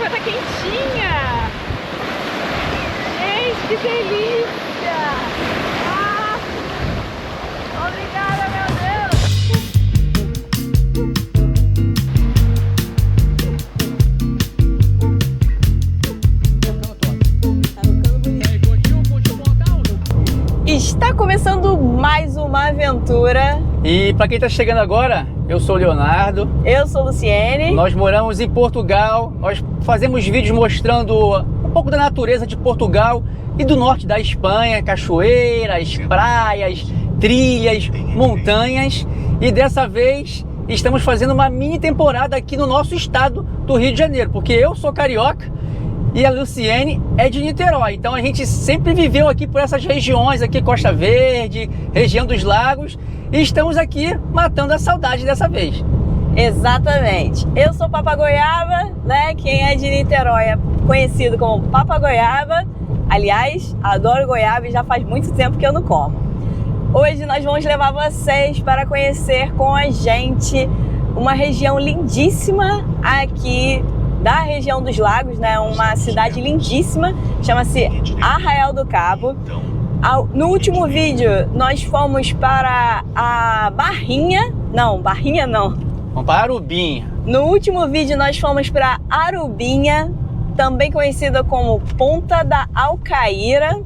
água tá quentinha. Gente, que delícia. Ah, obrigada, meu Deus. Está começando mais uma aventura. E para quem está chegando agora, eu sou o Leonardo. Eu sou Luciene. Nós moramos em Portugal. Nós fazemos vídeos mostrando um pouco da natureza de Portugal e do norte da Espanha, cachoeiras, praias, trilhas, montanhas. E dessa vez estamos fazendo uma mini temporada aqui no nosso estado do Rio de Janeiro, porque eu sou carioca e a Luciene é de Niterói. Então a gente sempre viveu aqui por essas regiões, aqui Costa Verde, região dos lagos, e estamos aqui matando a saudade dessa vez. Exatamente. Eu sou Papagoiaba, né? Quem é de Niterói é conhecido como Papagoiaba. Aliás, adoro goiaba e já faz muito tempo que eu não como. Hoje nós vamos levar vocês para conhecer com a gente uma região lindíssima aqui da região dos lagos, né? Uma cidade lindíssima, chama-se Arraial do Cabo. No último vídeo nós fomos para a Barrinha não. Vamos para Arubinha. No último vídeo nós fomos para Arubinha, também conhecida como Ponta da Alcaíra.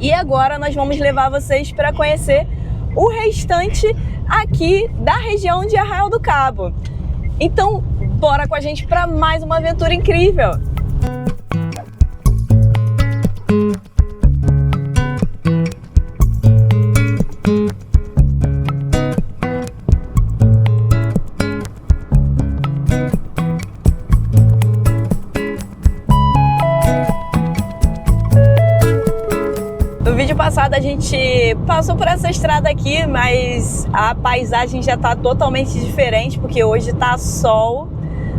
E agora nós vamos levar vocês para conhecer o restante aqui da região de Arraial do Cabo. Então, bora com a gente para mais uma aventura incrível! No vídeo passado a gente passou por essa estrada aqui, mas a paisagem já tá totalmente diferente, porque hoje tá sol.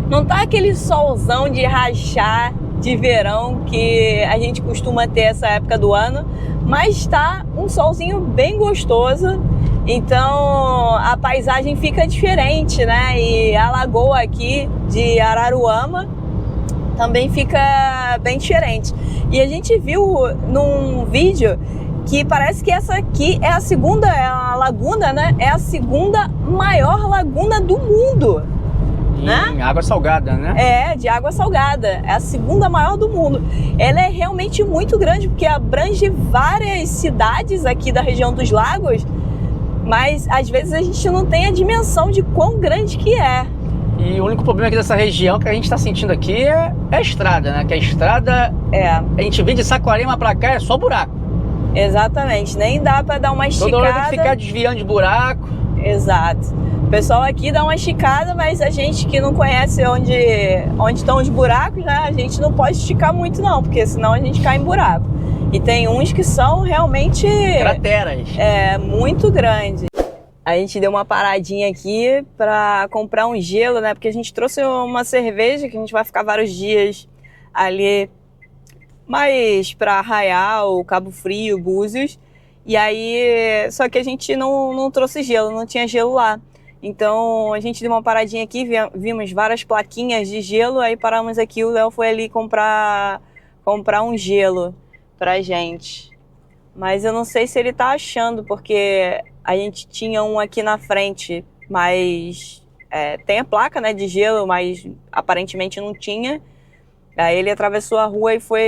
Não tá aquele solzão de rachar de verão que a gente costuma ter essa época do ano, mas tá um solzinho bem gostoso. Então a paisagem fica diferente, né? E a lagoa aqui de Araruama também fica bem diferente. E a gente viu num vídeo que parece que essa aqui é a segunda, é a laguna, né? É a segunda maior laguna do mundo, né? Água salgada, né? É, de água salgada. É a segunda maior do mundo. Ela é realmente muito grande, porque abrange várias cidades aqui da região dos lagos, mas às vezes a gente não tem a dimensão de quão grande que é. E o único problema aqui dessa região que a gente está sentindo aqui é a estrada, né? Que a estrada, a gente vem de Saquarema para cá, é só buraco. Exatamente, nem dá para dar uma esticada. Toda hora tem que ficar desviando de buraco. Exato. O pessoal aqui dá uma esticada, mas a gente que não conhece onde estão os buracos, né? A gente não pode esticar muito não, porque senão a gente cai em buraco. E tem uns que são realmente... crateras. Muito grandes. A gente deu uma paradinha aqui para comprar um gelo, né? Porque a gente trouxe uma cerveja que a gente vai ficar vários dias ali, mais para Arraial, Cabo Frio, Búzios. E aí, só que a gente não trouxe gelo, não tinha gelo lá. Então a gente deu uma paradinha aqui, vimos várias plaquinhas de gelo, aí paramos aqui, o Léo foi ali comprar um gelo pra gente. Mas eu não sei se ele tá achando, porque a gente tinha um aqui na frente, mas tem a placa, né, de gelo, mas aparentemente não tinha. Aí ele atravessou a rua e foi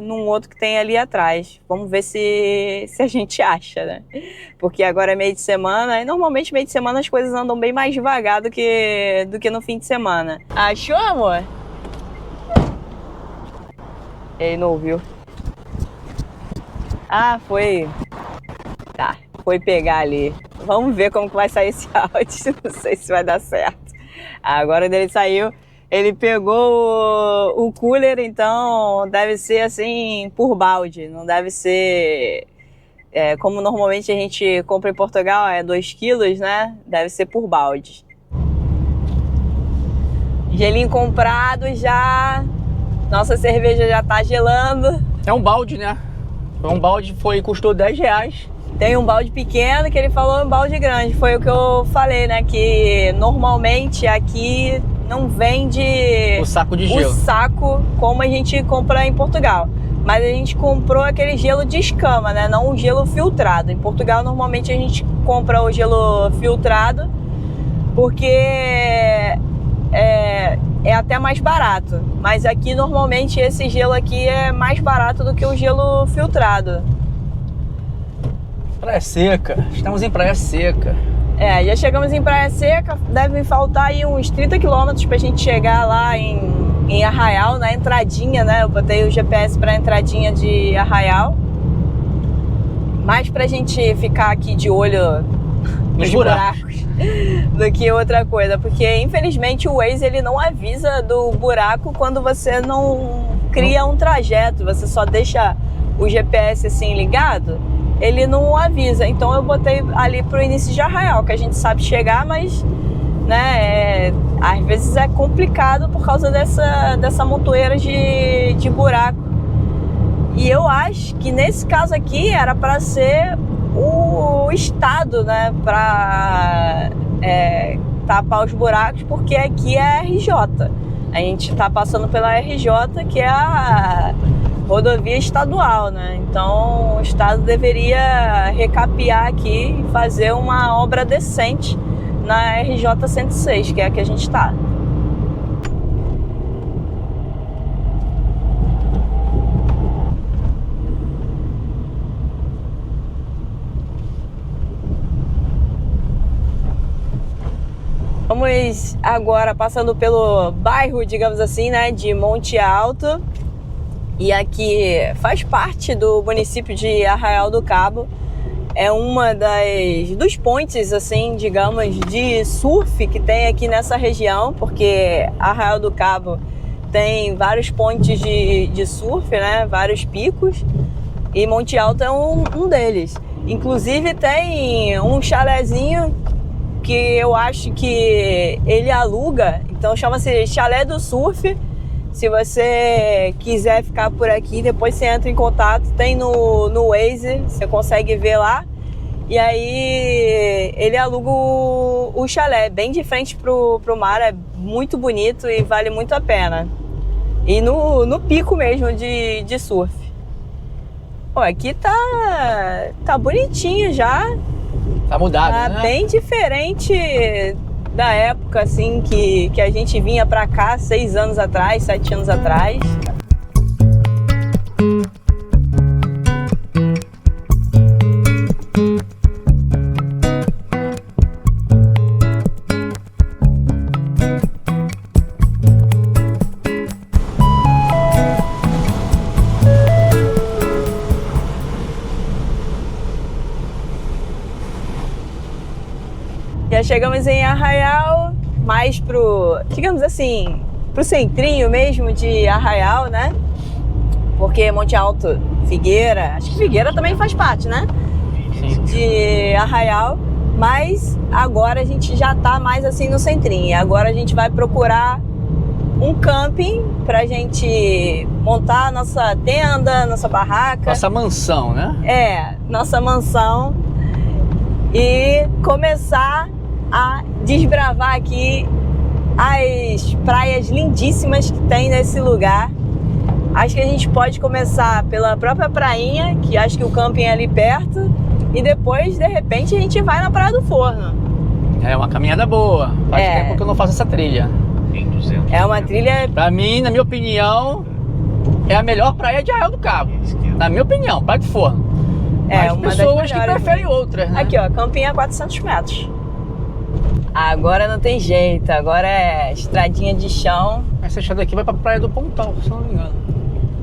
num outro que tem ali atrás. Vamos ver se a gente acha, né? Porque agora é meio de semana, e normalmente meio de semana as coisas andam bem mais devagar do que no fim de semana. Achou, amor? Ele não ouviu. Ah, foi... Tá, foi pegar ali. Vamos ver como que vai sair esse áudio, não sei se vai dar certo. Agora ele saiu... Ele pegou o cooler, então deve ser assim por balde, não deve ser como normalmente a gente compra em Portugal, 2 quilos, né? Deve ser por balde. Gelinho comprado já, nossa cerveja já tá gelando. É um balde, né? Um balde custou R$10. Tem um balde pequeno que ele falou um balde grande, foi o que eu falei, né? Que normalmente aqui não vende o saco de gelo. O saco como a gente compra em Portugal. Mas a gente comprou aquele gelo de escama, né? Não o gelo filtrado. Em Portugal, normalmente a gente compra o gelo filtrado porque é até mais barato. Mas aqui, normalmente, esse gelo aqui é mais barato do que o gelo filtrado. Praia Seca. Estamos em Praia Seca. Já chegamos em Praia Seca. Devem faltar aí uns 30 quilômetros pra gente chegar lá em Arraial, na entradinha, né? Eu botei o GPS pra entradinha de Arraial. Mais pra gente ficar aqui de olho nos buracos do que outra coisa. Porque, infelizmente, o Waze ele não avisa do buraco quando você não cria um trajeto. Você só deixa o GPS assim ligado, ele não avisa. Então eu botei ali pro início de Arraial, que a gente sabe chegar, mas né, às vezes é complicado por causa dessa montoeira de buraco. E eu acho que nesse caso aqui era para ser o estado, né, para tapar os buracos, porque aqui é a RJ. A gente está passando pela RJ, que é a rodovia estadual, né? Então o estado deveria recapear aqui e fazer uma obra decente na RJ 106, que é a que a gente está. Vamos agora passando pelo bairro, digamos assim, né, de Monte Alto. E aqui faz parte do município de Arraial do Cabo. É uma dos pontes, assim, digamos, de surf que tem aqui nessa região, porque Arraial do Cabo tem vários pontes de surf, né, vários picos, e Monte Alto é um deles. Inclusive tem um chalezinho que eu acho que ele aluga, então chama-se Chalé do Surf. Se você quiser ficar por aqui, depois você entra em contato, tem no Waze, você consegue ver lá. E aí ele aluga o chalé, bem de frente pro mar, é muito bonito e vale muito a pena. E no pico mesmo de surf. Pô, aqui tá bonitinho já. Tá mudado, tá, né? Bem diferente da época assim que a gente vinha pra cá 6 anos atrás, 7 anos atrás. Já chegamos em Arraial, mais digamos assim, pro centrinho mesmo de Arraial, né? Porque Monte Alto, Figueira, acho que Figueira também faz parte, né? Sim. De Arraial, mas agora a gente já tá mais assim no centrinho. Agora a gente vai procurar um camping pra gente montar nossa tenda, nossa barraca. Nossa mansão, né? Nossa mansão. E começar a desbravar aqui as praias lindíssimas que tem nesse lugar. Acho que a gente pode começar pela própria prainha, que acho que o camping é ali perto, e depois, de repente, a gente vai na Praia do Forno. É uma caminhada boa. Faz tempo que eu não faço essa trilha. É uma trilha... Pra mim, na minha opinião, é a melhor praia de Arraial do Cabo. Na minha opinião, Praia do Forno. Mas uma pessoas que das preferem mesmo. outras, né? Aqui, ó, camping a 400 metros. Agora não tem jeito, agora é estradinha de chão. Essa estrada aqui vai pra Praia do Pontal, se não me engano.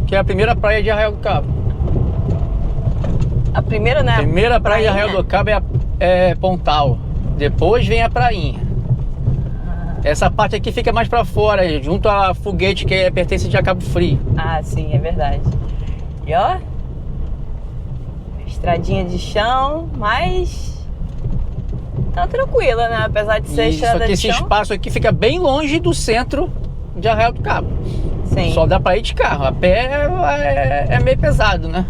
Que é a primeira praia de Arraial do Cabo. A primeira, né? A primeira praia de Arraial do Cabo é Pontal. Depois vem a prainha. Essa parte aqui fica mais pra fora, junto a Foguete, que pertence de Cabo Frio. Ah, sim, é verdade. E ó, estradinha de chão, mas tá tranquila, né? Apesar de ser estrada de chão. Esse espaço aqui fica bem longe do centro de Arraial do Cabo. Sim. Só dá pra ir de carro. A pé é meio pesado, né?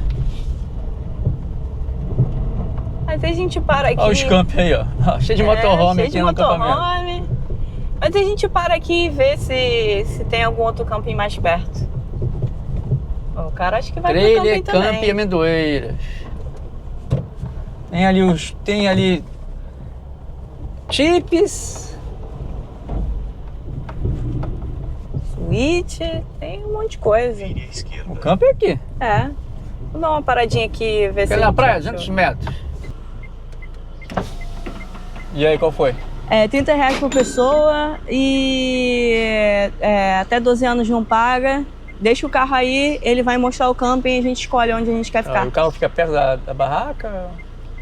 Mas a gente para aqui. Olha os campos aí, ó. Cheio de motorhome aqui no acampamento. Mas a gente para aqui e vê se tem algum outro camping mais perto. O cara acho que vai pro Trailer, camping também. Camping Amendoeiras. Tem ali chips, Switch, tem um monte de coisa. o camping é aqui. É. Vou dar uma paradinha aqui, ver se Aquela a gente praia, achou. 200 metros. E aí, qual foi? É R$30 por pessoa e até 12 anos não paga. Deixa o carro aí, ele vai mostrar o camping e a gente escolhe onde a gente quer ficar. O carro fica perto da barraca?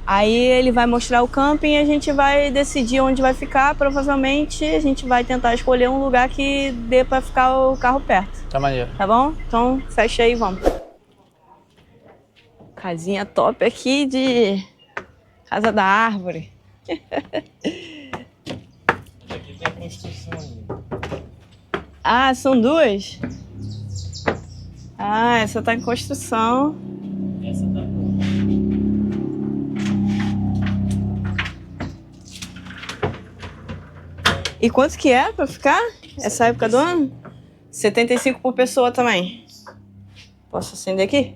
Aí ele vai mostrar o camping e a gente vai decidir onde vai ficar. Provavelmente a gente vai tentar escolher um lugar que dê pra ficar o carro perto. Tá maneiro. Tá bom? Então fecha aí e vamos. Casinha top aqui de Casa da Árvore. Aqui tem construção ainda. Ah, são duas? Ah, essa tá em construção. Essa tá pronta. E quanto que é pra ficar? Essa época do ano? 75 por pessoa também. Posso acender aqui?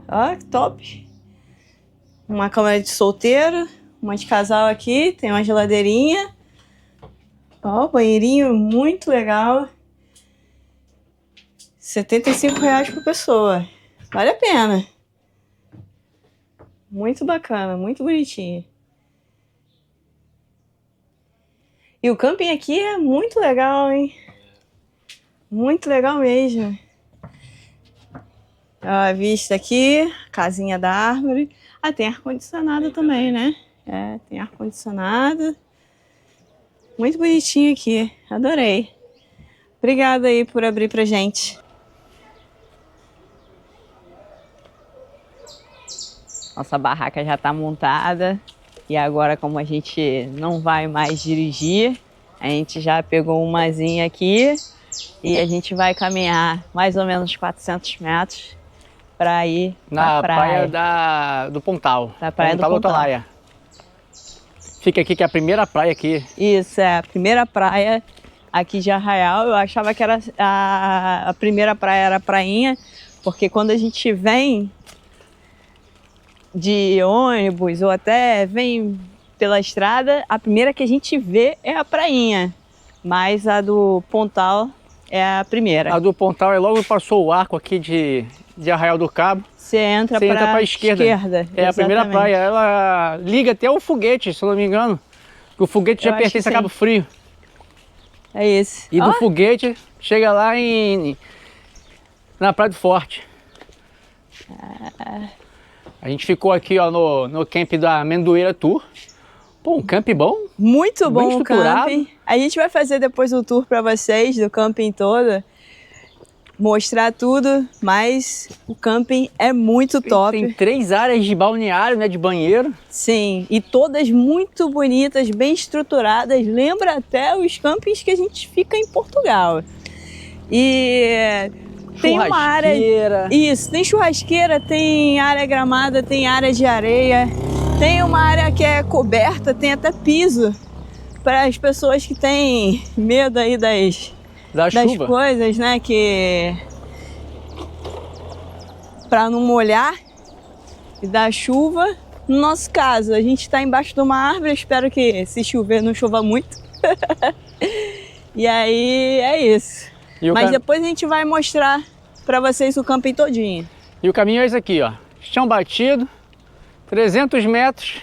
Ó, que top. Uma cama de solteiro, uma de casal aqui, tem uma geladeirinha. Ó, banheirinho muito legal. R$75 por pessoa. Vale a pena. Muito bacana, muito bonitinho. E o camping aqui é muito legal, hein? Muito legal mesmo. Ó, a vista aqui, casinha da árvore. Ah, tem ar-condicionado também, né? É, tem ar-condicionado. Muito bonitinho aqui, adorei. Obrigada aí por abrir pra gente. Nossa barraca já tá montada. E agora, como a gente não vai mais dirigir, a gente já pegou umazinha aqui e a gente vai caminhar mais ou menos 400 metros para ir Na pra praia do Pontal. Da praia do Pontal. Atalaia. Fica aqui que é a primeira praia aqui. Isso, é a primeira praia aqui de Arraial. Eu achava que era a primeira praia era a Prainha, porque quando a gente vem de ônibus ou até vem pela estrada, a primeira que a gente vê é a Prainha, mas a do Pontal é a primeira. A do Pontal é logo passou o arco aqui de Arraial do Cabo. Você entra para a esquerda. É a primeira praia. Ela liga até o Foguete, se eu não me engano. O Foguete já pertence a Cabo Frio. É esse. E do Foguete chega lá na Praia do Forte. A gente ficou aqui ó, no camp da Amendoeira Tour. Pô, um camp bom. Muito bom bem o camping. A gente vai fazer depois o tour para vocês do camping todo. Mostrar tudo, mas o camping é muito top. Tem 3 áreas de balneário, né, de banheiro. Sim, e todas muito bonitas, bem estruturadas. Lembra até os campings que a gente fica em Portugal. E tem uma área... Isso, tem churrasqueira, tem área gramada, tem área de areia. Tem uma área que é coberta, tem até piso para as pessoas que têm medo aí das chuva. Coisas, né, que para não molhar e dar chuva. No nosso caso, a gente está embaixo de uma árvore, espero que se chover não chova muito. E aí é isso. Mas depois a gente vai mostrar para vocês o camping todinho. E o caminho é esse aqui, ó. Chão batido, 300 metros,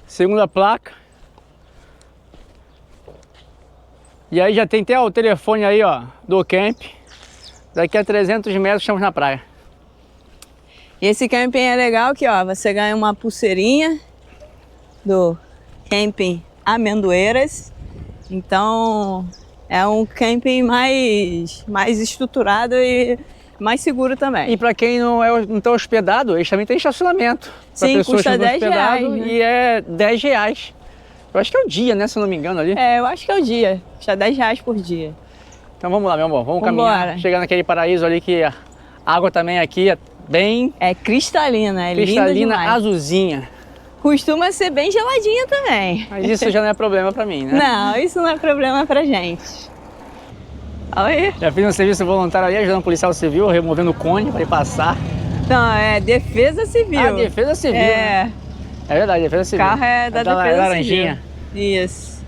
segunda placa. E aí já tem até o telefone aí, ó, do camp. Daqui a 300 metros estamos na praia. E esse camping é legal que, ó, você ganha uma pulseirinha do Camping Amendoeiras. Então, é um camping mais estruturado e mais seguro também. E para quem não está hospedado, eles também tem estacionamento. Sim, custa R$10, né? E é R$10. Eu acho que é o dia, né? Se eu não me engano ali. É, eu acho que é o dia. Custa R$10 por dia. Então vamos lá, meu amor. Vamos caminhar. Chegar naquele paraíso ali que a água também aqui é bem... É cristalina, é cristalina, linda demais. azulzinha. Costuma ser bem geladinha também. Mas isso já não é problema pra mim, né? Não, isso não é problema pra gente. Olha aí. Já fiz um serviço voluntário ali, ajudando o policial civil, removendo o cone pra ele passar. Não, é defesa civil. Ah, defesa civil. É. Né? É verdade, defesa O civil. carro é da defesa laranjinha. civil. Isso.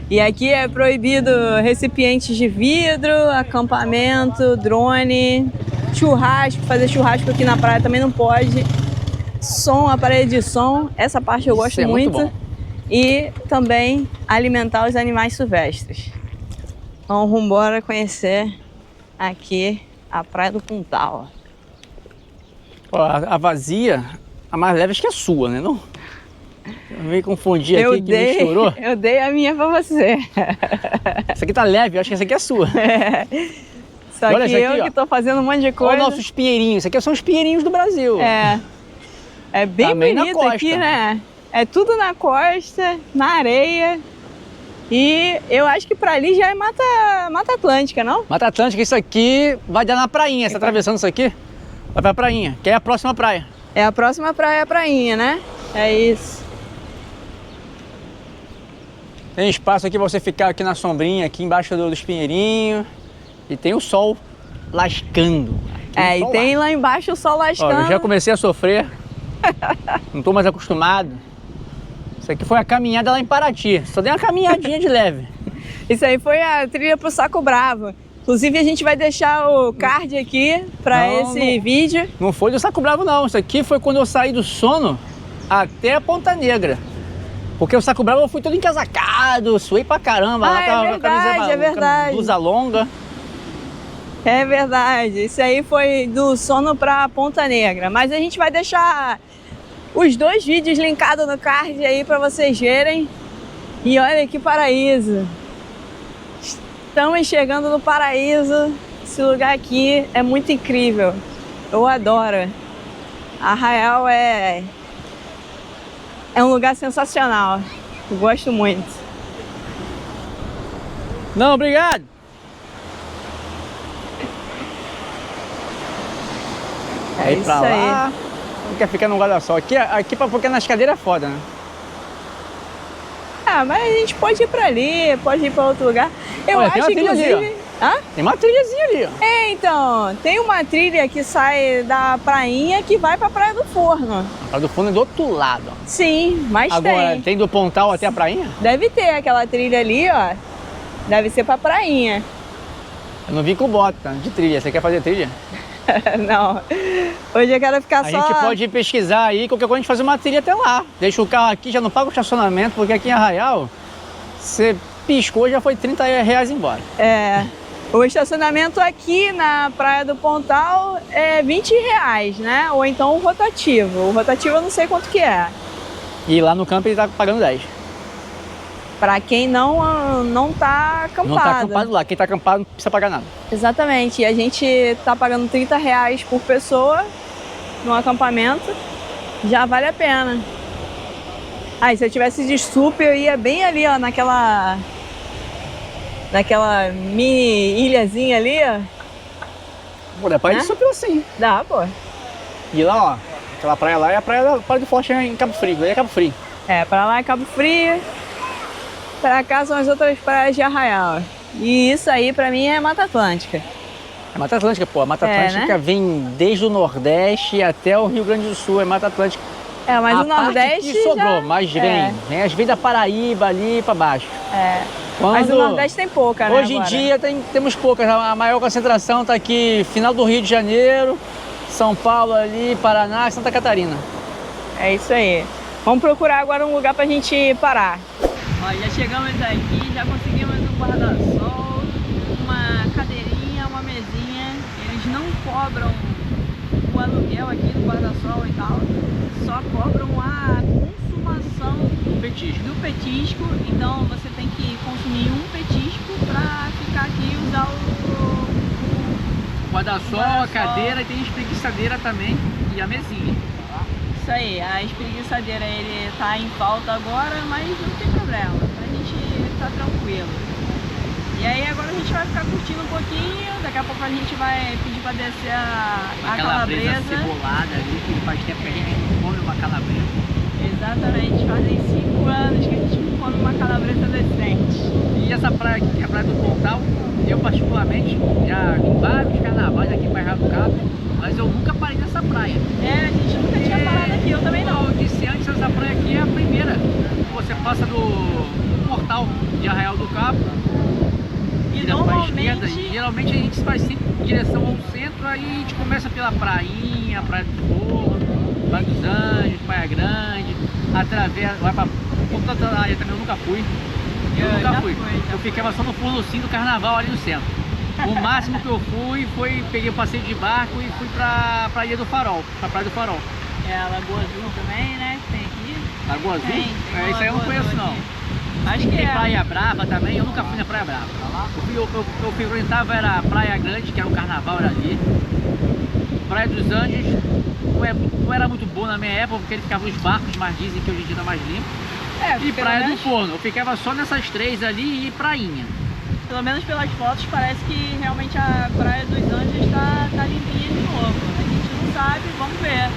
E aqui é proibido recipientes de vidro, acampamento, drone, churrasco. Fazer churrasco aqui na praia também não pode. Som, aparelho de som, essa parte eu gosto Isso é muito muito. bom. E também alimentar os animais silvestres. Então vamos embora conhecer aqui a Praia do Puntal. Ó, a vazia, a mais leve acho que é a sua, né? Não? Eu me confundi aqui, que misturou. Eu dei a minha pra você. Essa aqui tá leve, eu acho que essa aqui é sua. Só Olha que essa aqui, eu ó. que tô fazendo um monte de Olha coisa. os nossos pinheirinhos. Isso aqui são os pinheirinhos do Brasil. É bem Também na bonito costa. aqui, né? É tudo na costa, na areia. E eu acho que pra ali já é Mata Atlântica, não? Mata Atlântica, isso aqui vai dar na prainha. Você tá atravessando isso aqui, vai pra prainha, que é a próxima praia. É a próxima praia, a prainha, né? É isso. Tem espaço aqui pra você ficar aqui na sombrinha, aqui embaixo dos pinheirinhos. E tem o sol lascando. É, e tem lá embaixo o sol Ó, lascando. eu já comecei a sofrer. Não tô mais acostumado. Isso aqui foi a caminhada lá em Paraty. Só dei uma caminhadinha de leve. Isso aí foi a trilha pro Saco Bravo. Inclusive a gente vai deixar o card aqui pra esse vídeo. Não foi do Saco Bravo não. Isso aqui foi quando eu saí do Sono até a Ponta Negra. Porque o Saco Bravo eu fui todo encasacado, suei pra caramba. Lá tava com a camisa, é verdade. blusa longa. É verdade. Isso aí foi do Sono pra Ponta Negra. Mas a gente vai deixar os dois vídeos linkados no card aí pra vocês verem. E olha que paraíso. Estamos chegando no paraíso. Esse lugar aqui é muito incrível. Eu adoro. Arraial é um lugar sensacional. Eu gosto muito. Não, obrigado. É Aí isso pra lá, aí. não quer ficar no guarda-sol. Aqui pra porque nas cadeiras é foda, né? Ah, mas a gente pode ir pra ali, pode ir pra outro lugar. Eu Olha, tem acho, uma trilha ali, inclusive... Hã? Tem uma trilhazinha ali, ó. É, então, tem uma trilha que sai da prainha que vai pra Praia do Forno. A Praia do Fundo é do outro lado, ó. Sim, mas Agora, tem do Pontal até a prainha? Deve ter aquela trilha ali, ó. Deve ser pra prainha. Eu não vim com bota de trilha. Você quer fazer trilha? Não. Hoje eu quero ficar A só... gente pode pesquisar aí, qualquer coisa a gente faz uma trilha até lá. Deixa o carro aqui, já não paga o estacionamento, porque aqui em Arraial, você piscou, já foi R$30 embora. É. O estacionamento aqui na Praia do Pontal é R$20, né? Ou então o rotativo. O rotativo eu não sei quanto que é. E lá no campo ele tá pagando 10. Pra quem não tá acampado. Não tá acampado lá, quem tá acampado não precisa pagar nada. Exatamente. E a gente tá pagando R$30 por pessoa no acampamento. Já vale a pena. Ah, e se eu tivesse de sup, eu ia bem ali, ó, naquela mini ilhazinha ali, ó. Pô, dá pra ir de subiu assim. Dá, pô. E lá, ó, aquela praia lá é a praia do Forte em Cabo Frio, aí é Cabo Frio. É, pra lá é Cabo Frio. Pra cá são as outras praias de Arraial. E isso aí, pra mim, é Mata Atlântica. É Mata Atlântica, pô. A Mata É, Atlântica vem desde o Nordeste até o Rio Grande do Sul, é Mata Atlântica. É, mas a o Nordeste parte que sobrou, já... mas vem da Paraíba ali pra baixo. É. Mas o Quando- Nordeste tem pouca, né, Hoje em agora? dia temos poucas, a maior concentração está aqui, final do Rio de Janeiro, São Paulo ali, Paraná, Santa Catarina. É isso aí. Vamos procurar agora um lugar pra gente parar. Ó, já chegamos aqui, já conseguimos um guarda-sol, uma cadeirinha, uma mesinha. Eles não cobram o aluguel aqui do guarda-sol e tal, só cobram a consumação do petisco. Então você tem que consumir um petisco pra ficar aqui e usar o Guarda-sol, a cadeira e tem espreguiçadeira também e a mesinha. Isso aí, a espreguiçadeira ele tá em falta agora, mas não tem problema, pra gente tá tranquilo. E aí agora a gente vai ficar curtindo um pouquinho, daqui a pouco a gente vai pedir pra descer a calabresa. cebolada ali, que faz tempo que a gente não come uma calabresa. Exatamente, fazem 5 anos que a gente ficou numa calabresa decente. E essa praia aqui, que é a Praia do Pontal, eu particularmente já vi vários carnavais aqui em Barra do Cabo, mas eu nunca parei nessa praia. É, a gente nunca tinha parado aqui, eu também não. Eu disse antes, essa praia aqui é a primeira. Você passa do portal de Arraial do Cabo, E vira pra esquerda, normalmente... e geralmente a gente vai sempre em direção ao centro, aí a gente começa pela prainha, Praia do Forno, Praia dos Anjos, Praia Grande, atravessa, vai pra outra área também, eu nunca fui. Eu já nunca fui. fui, já Eu ficava só no fornocinho do carnaval ali no centro. O máximo que eu fui foi, peguei o passeio de barco e fui pra Ilha do Farol, pra Praia do Farol. É, a Lagoa Azul também, né? Tem aqui. Lagoa Azul? Tem uma Isso aí eu não Lagoa conheço Azul não. aqui. Acho que Tem é. Praia Brava também, eu nunca fui na Praia Brava. Eu frequentava era a Praia Grande, que era o carnaval era ali. Praia dos Anjos não era muito boa na minha época, porque ele ficava os barcos, mas dizem que hoje em dia tá mais limpo. É, E pelo Praia menos, do Forno, eu ficava só nessas três ali e prainha. pelo menos pelas fotos parece que realmente a Praia dos Anjos tá limpinha de novo. A gente não sabe, vamos ver.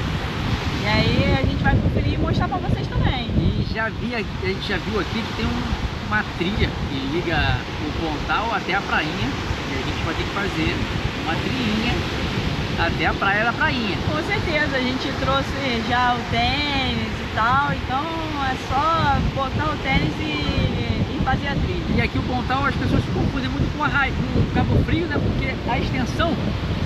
E aí a gente vai conferir e mostrar pra vocês também. E a gente já viu aqui que tem uma trilha que liga o Pontal até a prainha. E a gente vai ter que fazer uma trilhinha até a praia da prainha. Com certeza, a gente trouxe já o tênis e tal, então é só botar o tênis e fazer a trilha. E aqui o Pontal as pessoas se confundem muito com o Cabo Frio, né? Porque a extensão,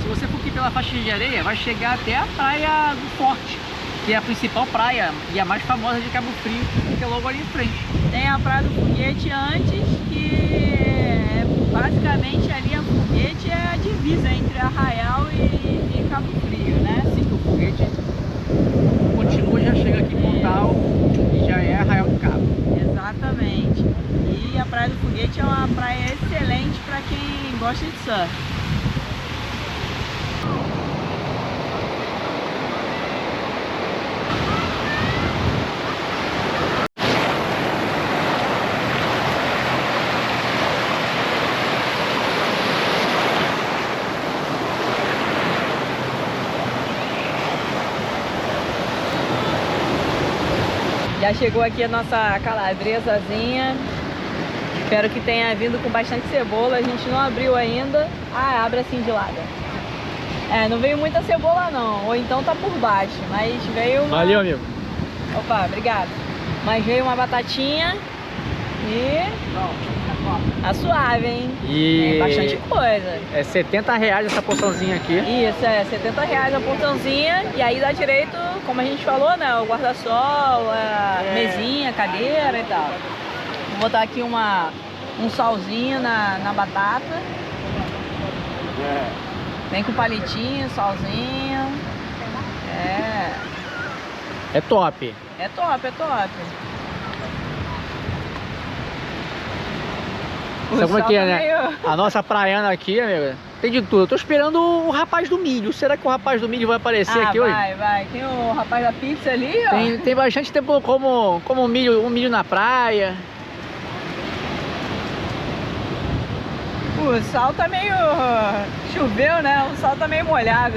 se você for aqui pela faixa de areia, vai chegar até a Praia do Forte, que é a principal praia e a mais famosa de Cabo Frio, que é logo ali em frente. Tem a Praia do Foguete antes, que basicamente ali a Foguete é a divisa entre Arraial e Cabo Frio, né? Assim que o foguete continua, já chega aqui em Pontal e já é Arraial do Cabo. Exatamente. E a Praia do Foguete é uma praia excelente para quem gosta de surf. Já chegou aqui a nossa calabresazinha. Espero que tenha vindo com bastante cebola. A gente não abriu ainda. Ah, abre assim de lado. É, não veio muita cebola não. Ou então tá por baixo. Mas veio uma... Valeu, amigo. Opa, obrigado. Mas veio uma batatinha e... Tá suave, hein? E É bastante coisa. é R$70 essa porçãozinha aqui. Isso, é R$70 a porçãozinha. E aí dá direito, como a gente falou, né? O guarda-sol, a mesinha, a cadeira e tal. Vou botar aqui um salzinho na batata. Vem com palitinho, salzinho. É top. É top, é top. Sabe como é que é, né? Meio... A nossa praiana aqui, amiga, tem de tudo. Eu tô esperando o rapaz do milho. Será que o rapaz do milho vai aparecer aqui hoje? Vai. Tem o rapaz da pizza ali, ó. Tem bastante tempo como um milho na praia. O sal tá meio... Choveu, né? O sal tá meio molhado.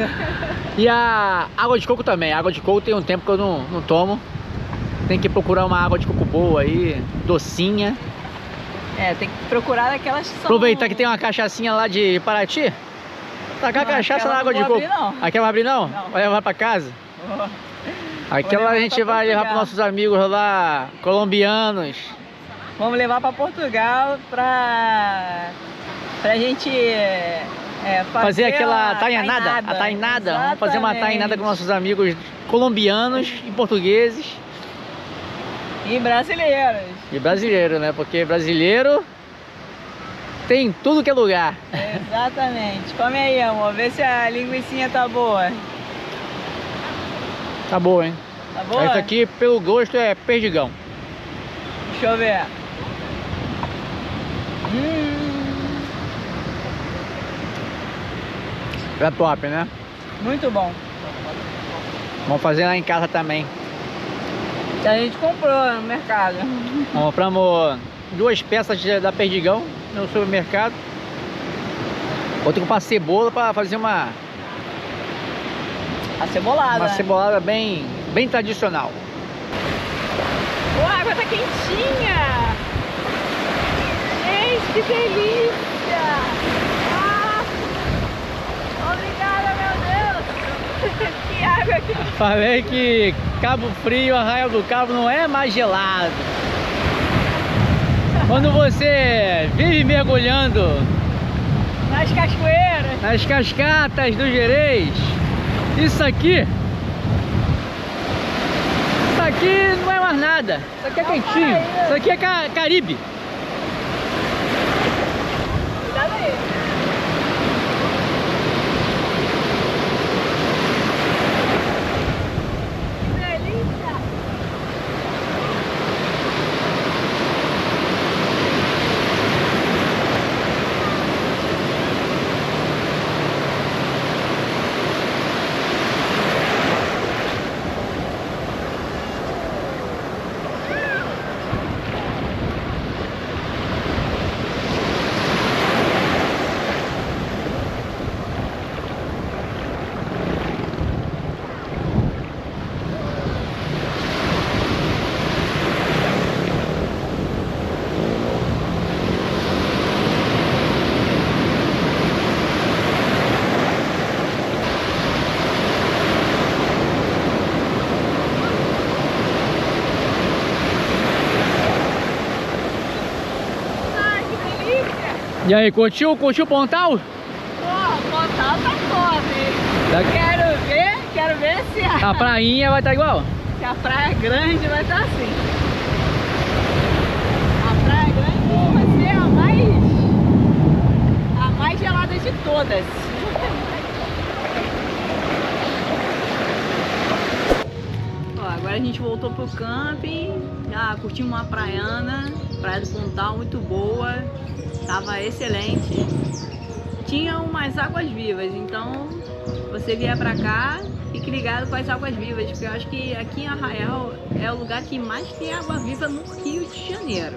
E a água de coco também. A água de coco tem um tempo que eu não tomo. Tem que procurar uma água de coco boa aí, docinha. É, tem que procurar aquelas que são... Aproveitar que tem uma cachaçinha lá de Paraty. Tacar a Não, cachaça aquela na água não de vou coco. abrir, não. Aquela vai abrir não? Não. Vai levar pra casa? Oh. Aquela a levar gente pra vai levar para Portugal. nossos amigos lá, colombianos. Vamos levar pra Portugal pra gente Fazer aquela a tainada. A tainada. Vamos fazer uma Exatamente. tainada com nossos amigos colombianos e portugueses. E brasileiros. E brasileiro, né? Porque brasileiro tem em tudo que é lugar. Exatamente. Come aí, amor. Vê se a linguicinha tá boa. Tá boa, hein? Tá boa? Essa aqui, pelo gosto, é perdigão. Deixa eu ver. É top, né? Muito bom. Vamos fazer lá em casa também. A gente comprou no mercado. Compramos 2 peças da perdigão no supermercado. Vou ter que comprar cebola para fazer uma Acebolada. cebolada bem tradicional. a água tá quentinha! Gente, que delícia! Ah, obrigada, meu Deus! Que água aqui! Falei que Cabo Frio, Arraial do Cabo não é mais gelado. Quando você vive mergulhando Nas cachoeiras! nas cascatas do Gerês, isso aqui não é mais nada. Isso aqui é quentinho. Isso aqui é Caribe. Cuidado aí! Que delícia! E aí, curtiu o Pontal? Pô, o Pontal tá top, hein? Quero ver se A prainha vai estar igual? se a praia grande vai estar assim. A praia grande vai ser a mais gelada de todas. Ó, agora a gente voltou pro camping, já curtimos uma praiana, praia do Pontal, muito boa, tava excelente. Tinha umas águas vivas, então você vier pra cá, fique ligado com as águas vivas, porque eu acho que aqui em Arraial é o lugar que mais tem água viva no Rio de Janeiro.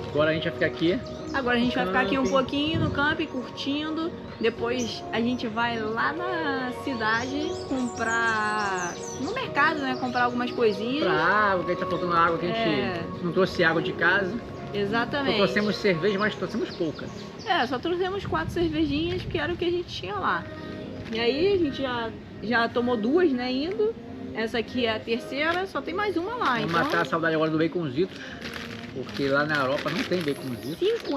Agora a gente vai ficar aqui. Agora a gente vai ficar aqui um pouquinho no camping, curtindo. Depois a gente vai lá na cidade comprar, no mercado, né? Comprar algumas coisinhas. Pra água, que a gente tá faltando água, que a gente não trouxe água de casa. Exatamente. Só trouxemos cerveja, mas trouxemos pouca. Só trouxemos 4 cervejinhas, que era o que a gente tinha lá. E aí a gente já tomou 2, né, indo. Essa aqui é a terceira, só tem mais uma lá. Vamos então, matar a saudade agora do baconzitos, porque lá na Europa não tem baconzitos. 5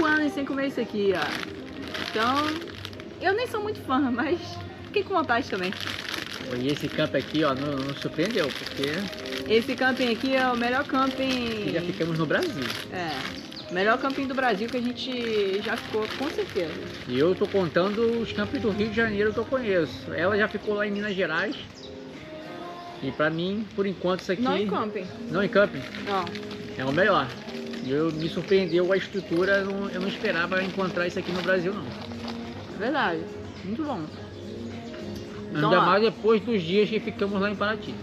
anos sem comer isso aqui, ó. Então, eu nem sou muito fã, mas fiquei com vontade também. E esse campo aqui, ó, não surpreendeu, porque Esse camping aqui é o melhor camping. já ficamos no Brasil. Melhor camping do Brasil que a gente já ficou, com certeza. E eu tô contando os campos do Rio de Janeiro que eu conheço. Ela já ficou lá em Minas Gerais. E pra mim, por enquanto, isso aqui... Não em camping. Não em camping? Não. É o melhor. E me surpreendeu a estrutura, eu não esperava encontrar isso aqui no Brasil, não. Verdade. Muito bom. Então, Ainda ó, mais depois dos dias que ficamos lá em Paraty.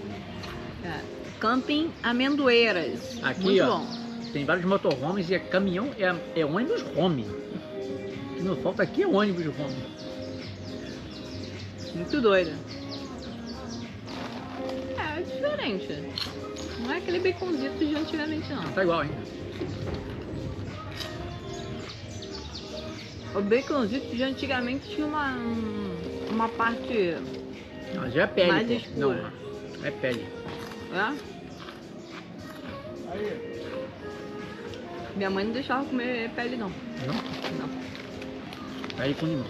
Camping Amendoeiras. Aqui, muito ó, bom. tem vários motorhomes e é caminhão, é ônibus home. O que não falta aqui é ônibus home. Muito doido. É diferente. Não é aquele baconzito de antigamente, não. Tá igual, hein? O baconzito de antigamente tinha uma parte... Não, já é pele. Mais pô. escura. Não, é pele. Minha mãe não deixava comer pele, não. Não? Não. Pele com limão.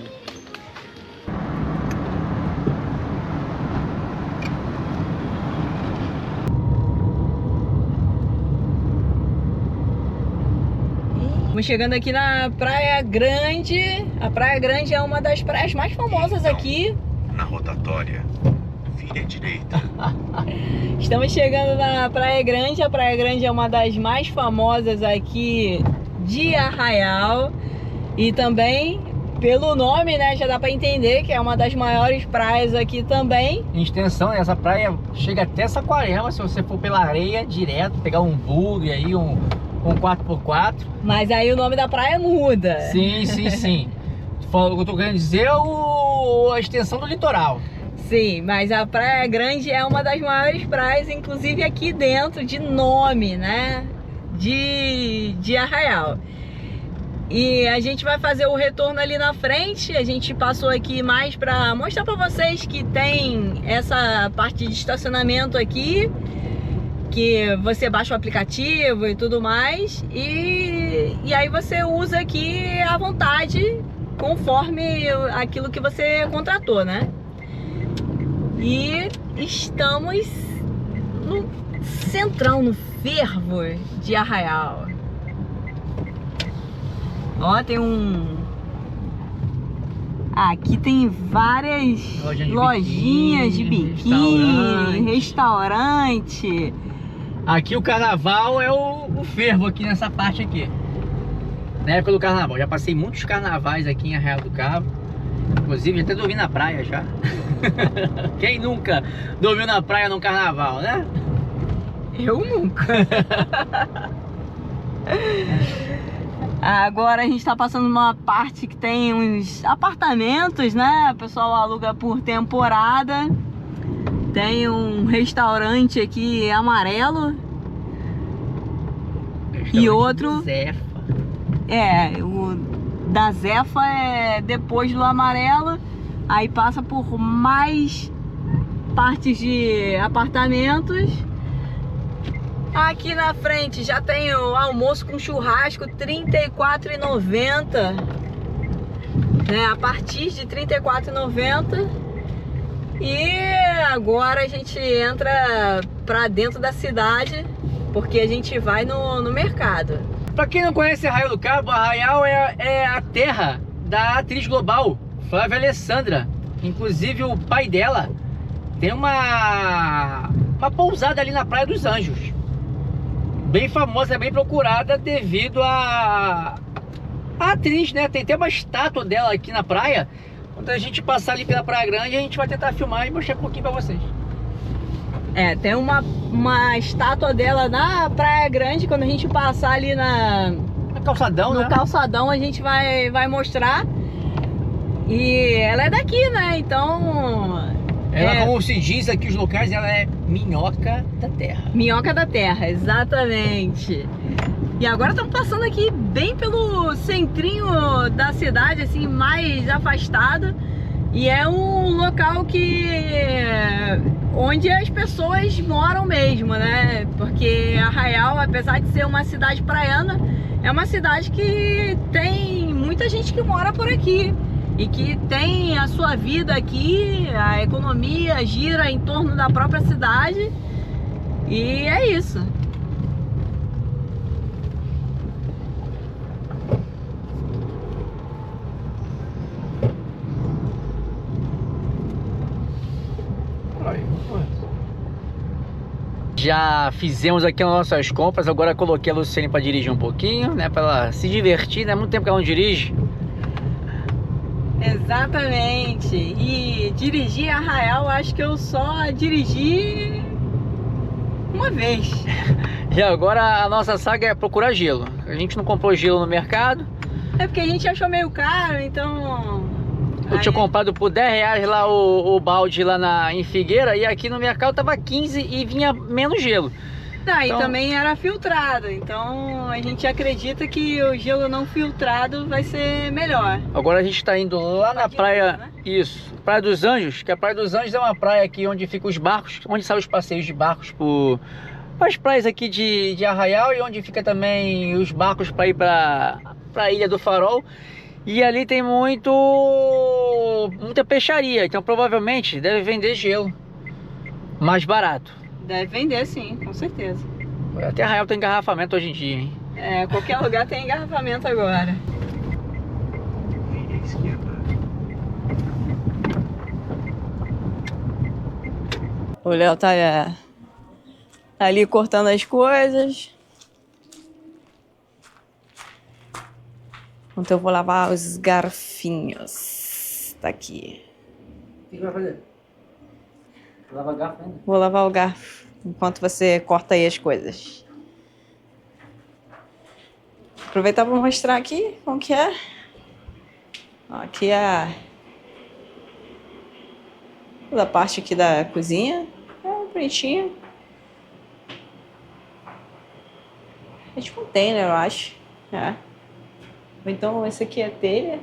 Estamos chegando aqui na Praia Grande. A Praia Grande é uma das praias mais famosas aqui. Na rotatória, vire à direita. Estamos chegando na Praia Grande. A Praia Grande é uma das mais famosas aqui de Arraial. E também, pelo nome, né, já dá para entender que é uma das maiores praias aqui também. Em extensão, essa praia chega até Saquarema, se você for pela areia direto, pegar um bug aí, um 4x4. Mas aí o nome da praia muda. Sim, sim, sim. O que eu tô querendo dizer é a extensão do litoral. Sim, mas a Praia Grande é uma das maiores praias, inclusive aqui dentro, de nome, né? De Arraial. E a gente vai fazer o retorno ali na frente. A gente passou aqui mais para mostrar para vocês que tem essa parte de estacionamento aqui, que você baixa o aplicativo e tudo mais, e aí você usa aqui à vontade, conforme aquilo que você contratou, né? E estamos no centrão, no fervo de Arraial. Ó, tem um... Aqui tem várias lojinhas de biquíni, restaurante. Aqui o carnaval é o fervo aqui nessa parte aqui. Na época do carnaval. Já passei muitos carnavais aqui em Arraial do Cabo. Inclusive, até dormi na praia já. Quem nunca dormiu na praia num carnaval, né? Eu nunca. Agora a gente tá passando uma parte que tem uns apartamentos, né? O pessoal aluga por temporada. Tem um restaurante aqui amarelo. E outro... Zefa. O da Zefa é depois do amarelo. Aí passa por mais partes de apartamentos. Aqui na frente já tem o almoço com churrasco, R$ 34,90, né? A partir de R$ 34,90. E agora a gente entra pra dentro da cidade, porque a gente vai no mercado. Pra quem não conhece Arraial do Cabo, Arraial é a terra da atriz global Flávia Alessandra. Inclusive o pai dela tem uma pousada ali na Praia dos Anjos, bem famosa, bem procurada devido a atriz, né? Tem até uma estátua dela aqui na praia. Quando a gente passar ali pela Praia Grande, a gente vai tentar filmar e mostrar um pouquinho pra vocês. Tem uma estátua dela na Praia Grande. Quando a gente passar ali No calçadão, no né? calçadão, a gente vai mostrar. E ela é daqui, né? Então... Ela, como se diz aqui os locais, ela é minhoca da terra. Minhoca da terra, exatamente. E agora estamos passando aqui bem pelo centrinho da cidade, assim, mais afastado. E é um local onde as pessoas moram mesmo, né? Porque Arraial, apesar de ser uma cidade praiana, é uma cidade que tem muita gente que mora por aqui e que tem a sua vida aqui. A economia gira em torno da própria cidade. E é isso. Já fizemos aqui as nossas compras. Agora coloquei a Luciane para dirigir um pouquinho, né? Para ela se divertir, né? Há muito tempo que ela não dirige. Exatamente. E dirigir Arraial, acho que eu só dirigi uma vez. E agora a nossa saga é procurar gelo. A gente não comprou gelo no mercado. É porque a gente achou meio caro, então... Eu tinha comprado por R$10 lá o balde lá em Figueira, e aqui no mercado tava 15 e vinha menos gelo. Tá, Então... e também era filtrado, então a gente acredita que o gelo não filtrado vai ser melhor. Agora a gente tá indo lá na praia, né? isso, Praia dos Anjos, que a Praia dos Anjos é uma praia aqui onde ficam os barcos, onde saem os passeios de barcos por as praias aqui de Arraial, e onde fica também os barcos para ir para a Ilha do Farol. E ali tem muita peixaria, então provavelmente deve vender gelo mais barato. Deve vender sim, com certeza. Até Arraial tem engarrafamento hoje em dia, hein? Qualquer lugar tem engarrafamento agora. Vire à esquerda. O Léo tá ali cortando as coisas. Então eu vou lavar os garfinhos. Tá aqui. O que vai fazer? Lava garfo ainda? Vou lavar o garfo enquanto você corta aí as coisas. Aproveitar para mostrar aqui como que é. Ó, aqui é Da parte aqui da cozinha. É bonitinho. É de container, eu acho. É. Então esse aqui é telha.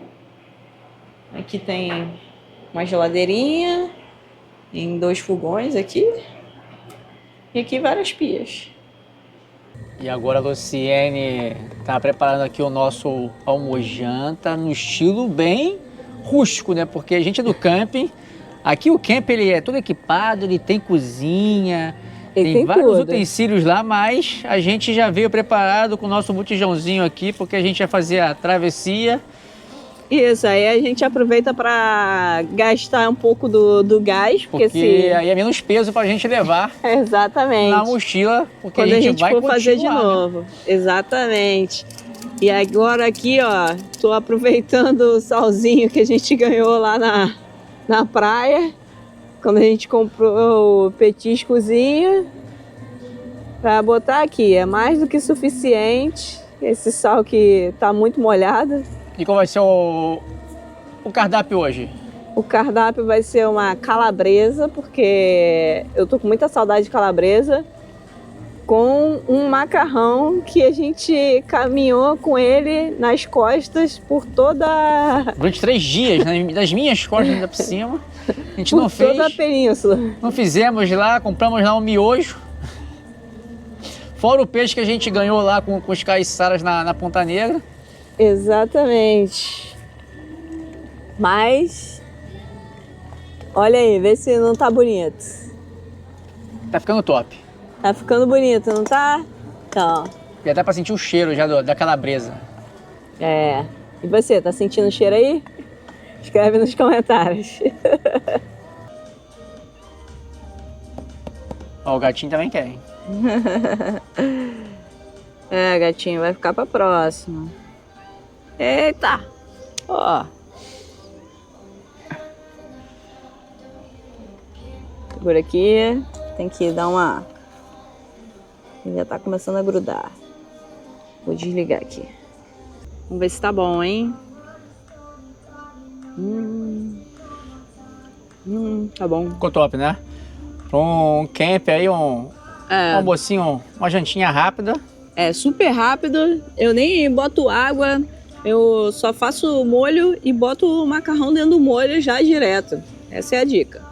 Aqui tem uma geladeirinha. Tem 2 fogões aqui. E aqui várias pias. E agora a Luciene tá preparando aqui o nosso almojanta no estilo bem rústico, né? Porque a gente é do camping. Aqui o camp ele é todo equipado, ele tem cozinha, tem vários tudo. utensílios lá, mas a gente já veio preparado com o nosso botijãozinho aqui, porque a gente ia fazer a travessia. Isso, aí a gente aproveita para gastar um pouco do gás, porque aí é menos peso pra gente levar exatamente. na mochila, porque Quando a gente vai for fazer de continuar, né? novo. Exatamente. E agora aqui, ó, tô aproveitando o salzinho que a gente ganhou lá na praia, quando a gente comprou o petiscozinho, para botar aqui. É mais do que suficiente, esse sal que tá muito molhado. E qual vai ser o cardápio hoje? O cardápio vai ser uma calabresa, porque eu tô com muita saudade de calabresa, com um macarrão que a gente caminhou com ele nas costas por toda... Durante 3 dias, das minhas costas ainda por cima. A gente por não fez. toda a península. Não fizemos lá, compramos lá um miojo. Fora o peixe que a gente ganhou lá com os caiçaras na Ponta Negra. Exatamente. Mas... olha aí, vê se não tá bonito. Tá ficando top. Tá ficando bonito, não tá? Então, Já dá pra sentir o cheiro já da calabresa. é. E você, tá sentindo o cheiro aí? Escreve nos comentários. Ó, o gatinho também quer, hein? É, gatinho, vai ficar pra próxima. Eita! Ó. Segura aqui. Tem que dar uma... já tá começando a grudar. Vou desligar aqui. Vamos ver se tá bom, hein? Tá bom. Ficou top, né? Pra um camp aí, um almocinho, uma jantinha rápida. É super rápido. Eu nem boto água. Eu só faço o molho e boto o macarrão dentro do molho já direto. Essa é a dica.